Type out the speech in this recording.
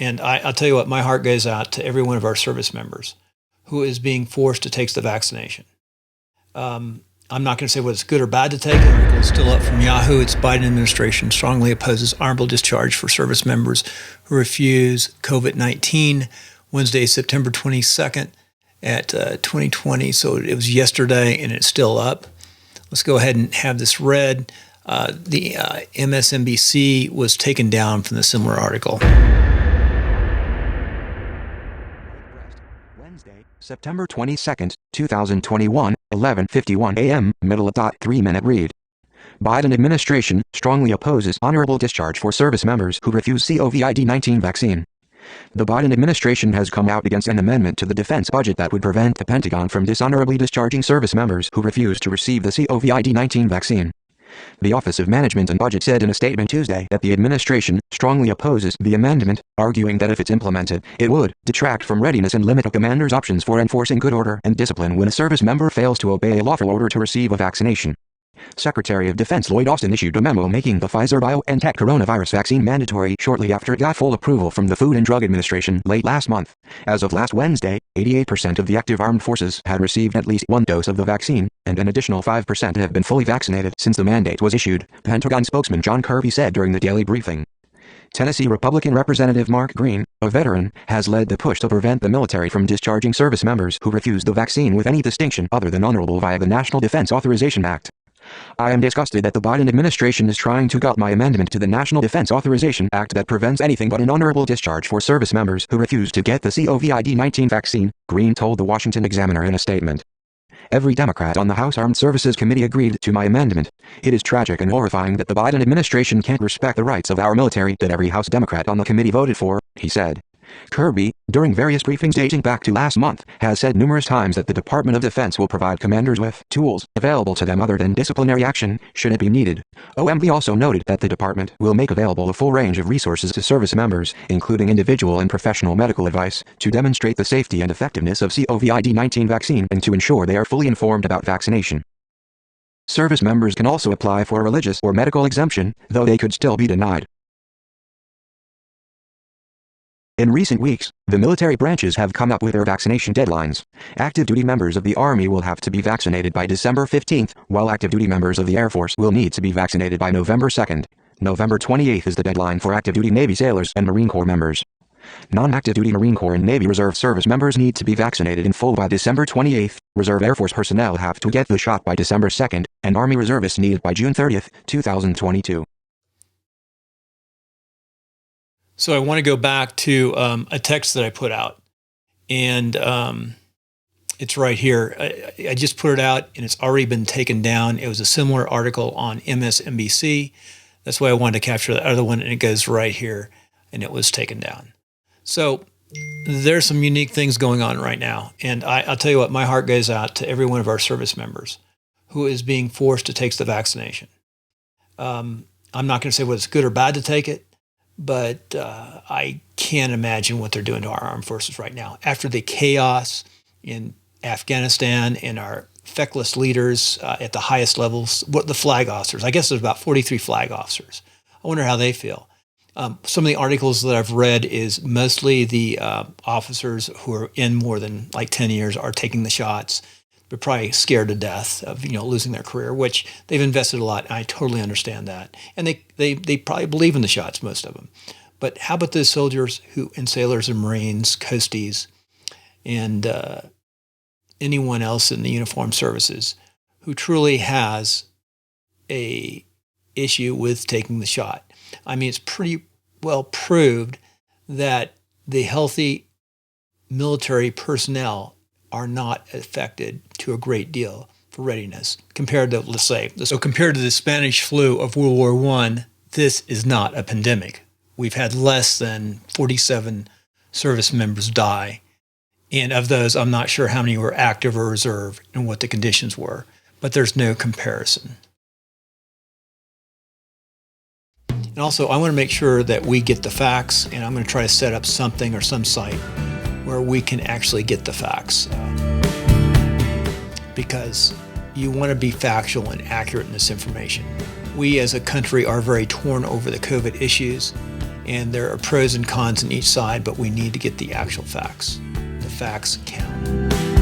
And I'll tell you what, my heart goes out to every one of our service members who is being forced to take the vaccination. I'm not going to say whether it's good or bad to take it. The article is still up from Yahoo. It's Biden administration strongly opposes honorable discharge for service members who refuse COVID-19. Wednesday, September 22nd at 2020. So it was yesterday and it's still up. Let's go ahead and have this read. The MSNBC was taken down from the similar article. Wednesday, September 22nd, 2021, 11:51 a.m., middle of 3-minute read. Biden administration strongly opposes honorable discharge for service members who refuse COVID-19 vaccine. The Biden administration has come out against an amendment to the defense budget that would prevent the Pentagon from dishonorably discharging service members who refuse to receive the COVID-19 vaccine. The Office of Management and Budget said in a statement Tuesday that the administration strongly opposes the amendment, arguing that if it's implemented, it would detract from readiness and limit a commander's options for enforcing good order and discipline when a service member fails to obey a lawful order to receive a vaccination. Secretary of Defense Lloyd Austin issued a memo making the Pfizer-BioNTech coronavirus vaccine mandatory shortly after it got full approval from the Food and Drug Administration late last month. As of last Wednesday, 88% of the active armed forces had received at least one dose of the vaccine, and an additional 5% have been fully vaccinated since the mandate was issued, Pentagon spokesman John Kirby said during the daily briefing. Tennessee Republican Representative Mark Green, a veteran, has led the push to prevent the military from discharging service members who refuse the vaccine with any distinction other than honorable via the National Defense Authorization Act. I am disgusted that the Biden administration is trying to gut my amendment to the National Defense Authorization Act that prevents anything but an honorable discharge for service members who refuse to get the COVID-19 vaccine, Green told the Washington Examiner in a statement. Every Democrat on the House Armed Services Committee agreed to my amendment. It is tragic and horrifying that the Biden administration can't respect the rights of our military that every House Democrat on the committee voted for, he said. Kirby, during various briefings dating back to last month, has said numerous times that the Department of Defense will provide commanders with tools available to them other than disciplinary action, should it be needed. OMB also noted that the department will make available a full range of resources to service members, including individual and professional medical advice, to demonstrate the safety and effectiveness of COVID-19 vaccine and to ensure they are fully informed about vaccination. Service members can also apply for a religious or medical exemption, though they could still be denied. In recent weeks, the military branches have come up with their vaccination deadlines. Active duty members of the Army will have to be vaccinated by December 15th, while active duty members of the Air Force will need to be vaccinated by November 2nd. November 28th is the deadline for active duty Navy sailors and Marine Corps members. Non-active duty Marine Corps and Navy Reserve service members need to be vaccinated in full by December 28th, Reserve Air Force personnel have to get the shot by December 2nd, and Army reservists need it by June 30th, 2022. So I want to go back to a text that I put out, and it's right here. I just put it out, and it's already been taken down. It was a similar article on MSNBC. That's why I wanted to capture the other one, and it goes right here, and it was taken down. So there's some unique things going on right now, and I'll tell you what, my heart goes out to every one of our service members who is being forced to take the vaccination. I'm not going to say whether it's good or bad to take it, but I can't imagine what they're doing to our armed forces right now. After the chaos in Afghanistan and our feckless leaders at the highest levels, what the flag officers, I guess there's about 43 flag officers. I wonder how they feel. Some of the articles that I've read is mostly the officers who are in more than like 10 years are taking the shots. They're probably scared to death of losing their career, which they've invested a lot. And I totally understand that, and they probably believe in the shots, most of them. But how about those soldiers and sailors and Marines, Coasties, and anyone else in the uniformed services who truly has a issue with taking the shot? I mean, it's pretty well proved that the healthy military personnel are not affected to a great deal for readiness compared to, let's say, compared to the Spanish flu of World War I, this is not a pandemic. We've had less than 47 service members die. And of those, I'm not sure how many were active or reserve and what the conditions were, but there's no comparison. And also, I want to make sure that we get the facts, and I'm going to try to set up something or some site where we can actually get the facts. Because you want to be factual and accurate in this information. We as a country are very torn over the COVID issues, and there are pros and cons on each side, but we need to get the actual facts. The facts count.